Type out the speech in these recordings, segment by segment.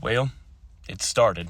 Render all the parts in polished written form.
Well, it started.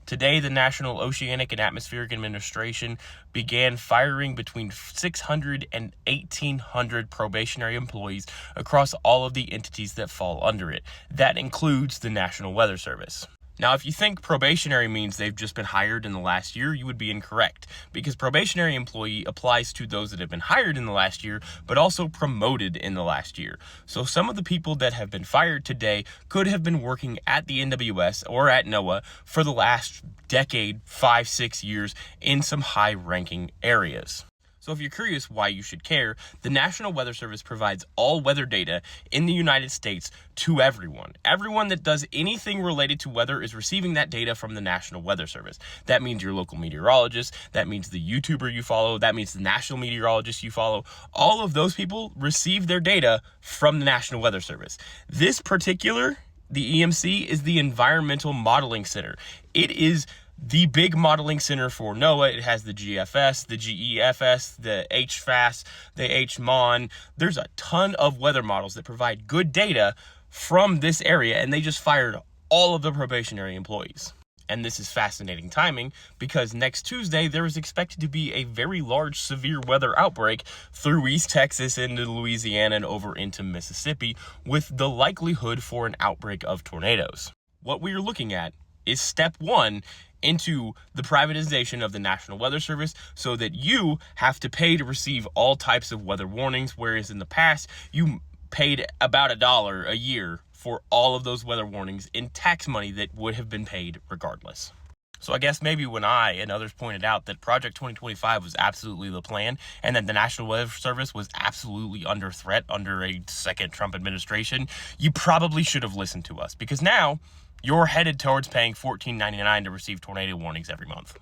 Today, the National Oceanic and Atmospheric Administration began firing between 600 and 1,800 probationary employees across all of the entities that fall under it. That includes the National Weather Service. Now, if you think probationary means they've just been hired in the last year, you would be incorrect, because probationary employee applies to those that have been hired in the last year, but also promoted in the last year. So some of the people that have been fired today could have been working at the NWS or at NOAA for the last decade, 5-6 years in some high-ranking areas. So if you're curious why you should care, the National Weather Service provides all weather data in the United States to everyone. Everyone that does anything related to weather is receiving that data from the National Weather Service. That means your local meteorologist, that means the YouTuber you follow, that means the national meteorologist you follow. All of those people receive their data from the National Weather Service. This particular, the EMC, is the Environmental Modeling Center. It is the big modeling center for NOAA. It has the GFS, the GEFS, the HFAS, the HMON. There's a ton of weather models that provide good data from this area, and they just fired all of the probationary employees. And this is fascinating timing, because next Tuesday there is expected to be a very large severe weather outbreak through East Texas into Louisiana and over into Mississippi, with the likelihood for an outbreak of tornadoes. What we are looking at is step one into the privatization of the National Weather Service, so that you have to pay to receive all types of weather warnings, whereas in the past you paid about $1 a year for all of those weather warnings in tax money that would have been paid regardless. So I guess maybe when I and others pointed out that Project 2025 was absolutely the plan, and that the National Weather Service was absolutely under threat under a second Trump administration, you probably should have listened to us, because now you're headed towards paying $14.99 to receive tornado warnings every month.